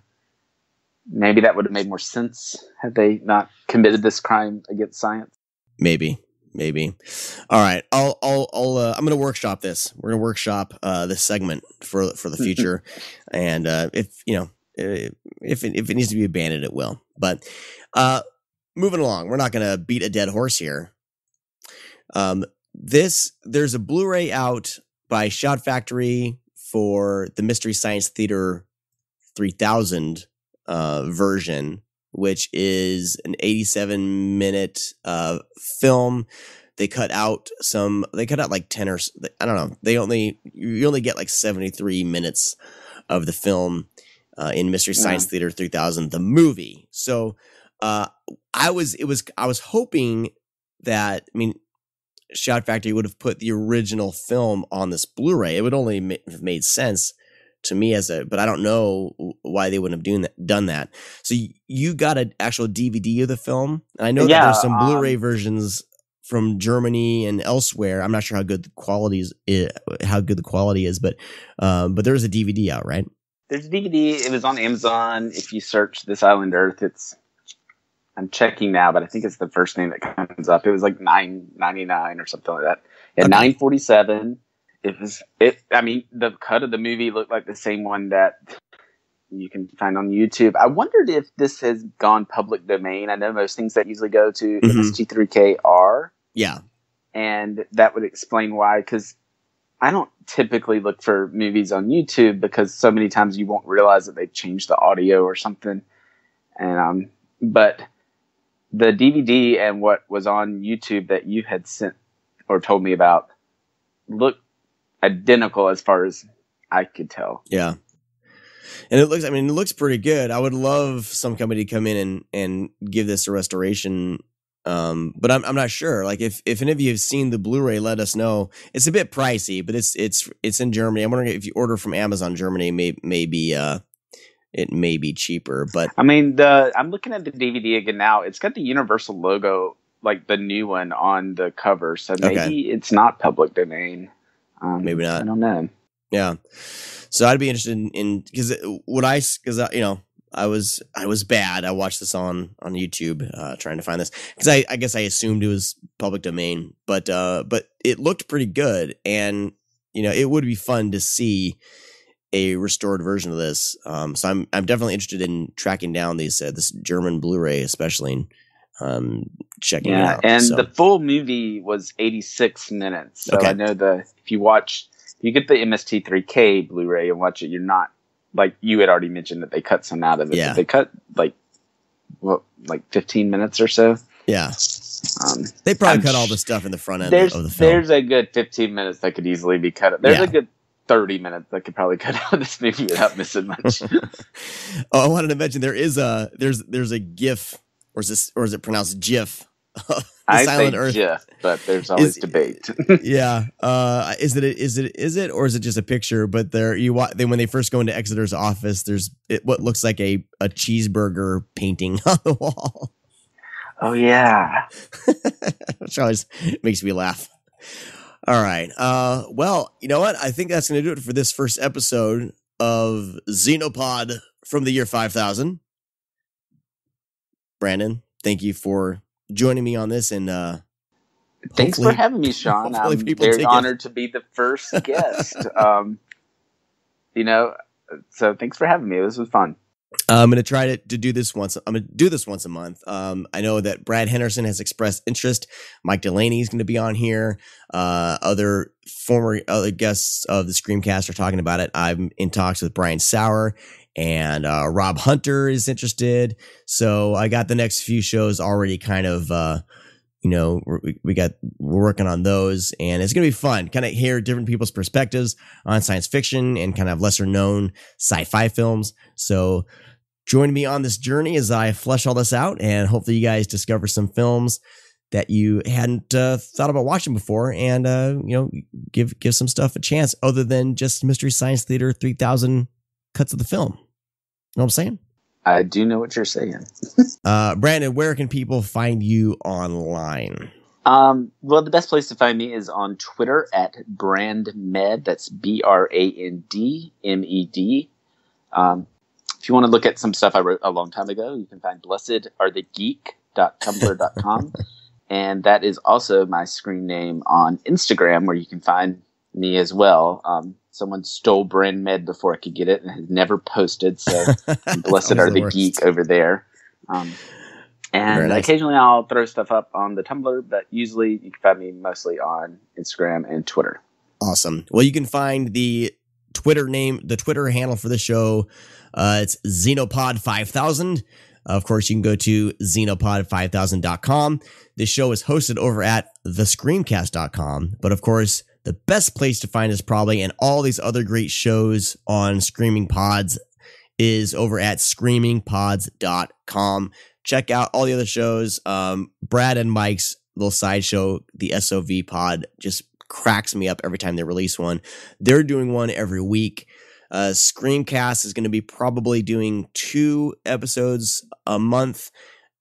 maybe that would have made more sense had they not committed this crime against science. Maybe. All right. I'm going to workshop this. We're going to workshop this segment for the future. And if it needs to be abandoned, it will. But moving along, we're not going to beat a dead horse here. There's a Blu-ray out by Shout Factory for the Mystery Science Theater 3000 version, which is an 87-minute film. They cut out like 10 or I don't know. You only get like 73 minutes of the film in Mystery Science Theater 3000, the movie. So I was hoping that, Shout Factory would have put the original film on this Blu-ray. It would only have made sense to me but I don't know why they wouldn't have done that. So you got an actual DVD of the film. And I know that there's some Blu-ray versions from Germany and elsewhere. I'm not sure how good the quality is, but there's a DVD out, right? There's a DVD. It was on Amazon. If you search This Island Earth, I'm checking now, but I think it's the first thing that comes up. It was like $9.99 or something like that. At $9.47. The cut of the movie looked like the same one that you can find on YouTube. I wondered if this has gone public domain. I know most things that usually go to MST3K are. Yeah. And that would explain why, because I don't typically look for movies on YouTube because so many times you won't realize that they've changed the audio or something. And but the DVD and what was on YouTube that you had sent or told me about looked identical as far as I could tell. Yeah. And it looks pretty good. I would love some company to come in and give this a restoration. But I'm not sure. Like if any of you have seen the Blu-ray, let us know. It's a bit pricey, but it's in Germany. I'm wondering if you order from Amazon Germany, maybe it may be cheaper. But I mean, I'm looking at the DVD again now. It's got the Universal logo, like the new one, on the cover. So maybe it's not public domain. Maybe not. I don't know. Yeah. So I'd be interested in because I was bad. I watched this on YouTube trying to find this because I guess I assumed it was public domain, but it looked pretty good, and it would be fun to see a restored version of this. So I'm definitely interested in tracking down this German Blu-ray, especially, and checking it out. And the full movie was 86 minutes. So I know if you get the MST3K Blu-ray and watch it, you're not, like you had already mentioned that they cut some out of it. Yeah. But they cut like 15 minutes or so. Yeah. They probably cut all the stuff in the front end of the film. There's a good 15 mintres that could easily be cut. There's a good 30 minutes that could probably cut out of this movie without missing much. Oh, I wanted to mention there's a GIF, or is it pronounced GIF? I say GIF, but there's always debate. Yeah, is it or is it just a picture? But when they first go into Exeter's office, there's what looks like a cheeseburger painting on the wall. Oh yeah, which always makes me laugh. All right, well, you know what? I think that's going to do it for this first episode of XENOPOD from the year 5000. Brandon, thank you for joining me on this, and thanks for having me, Sean. I'm very honored to be the first guest. So thanks for having me. This was fun. I'm going to try to do this once. I'm going to do this once a month. I know that Brad Henderson has expressed interest. Mike Delaney is going to be on here. Other guests of the Screamcast are talking about it. I'm in talks with Brian Sauer, and Rob Hunter is interested. So I got the next few shows already kind of, we're working on those, and it's going to be fun. Kind of hear different people's perspectives on science fiction and kind of lesser known sci-fi films. So join me on this journey as I flesh all this out, and hopefully you guys discover some films that you hadn't thought about watching before, and give some stuff a chance other than just Mystery Science Theater 3000 cuts of the film. You know what I'm saying? I do know what you're saying. Brandon, where can people find you online? Well, the best place to find me is on Twitter at BrandMed. That's BrandMed. If you want to look at some stuff I wrote a long time ago, you can find blessedarethegeek.tumblr.com. And that is also my screen name on Instagram, where you can find me as well. Someone stole BrandMed before I could get it and has never posted. So Blessed Are the Geek over there. And occasionally I'll throw stuff up on the Tumblr, but usually you can find me mostly on Instagram and Twitter. Awesome. Well, you can find the Twitter handle for the show. It's XENOPOD 5000. Of course, you can go to xenopod5000.com. This show is hosted over at thescreamcast.com. But of course, the best place to find us probably, and all these other great shows on Screaming Pods, is over at screamingpods.com. Check out all the other shows. Brad and Mike's little side show, the SOV Pod, just cracks me up every time they release one. They're doing one every week. Screamcast is going to be probably doing 2 episodes a month,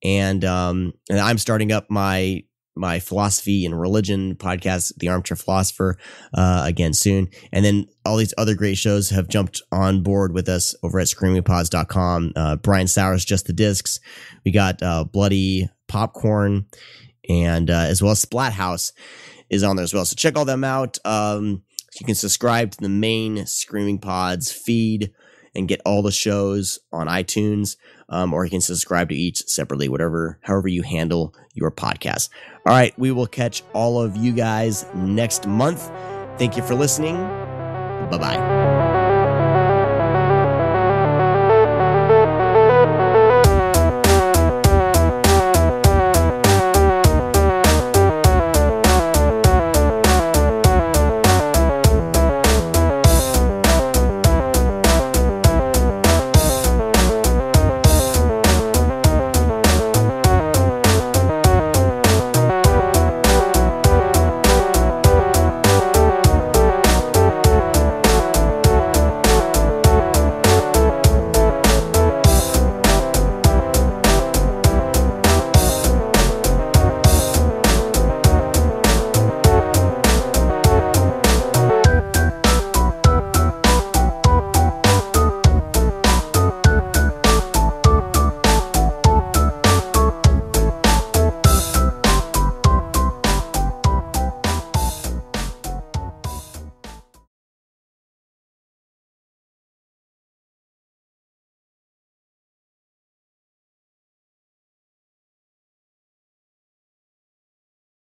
and I'm starting up my philosophy and religion podcast, The Armchair Philosopher, again soon. And then all these other great shows have jumped on board with us over at screamingpods.com. Brian Sauer's Just the Discs. We got Bloody Popcorn, and as well as Splathouse is on there as well. So check all them out. You can subscribe to the main Screaming Pods feed and get all the shows on iTunes, or you can subscribe to each separately, however you handle your podcast. All right, we will catch all of you guys next month. Thank you for listening. Bye-bye.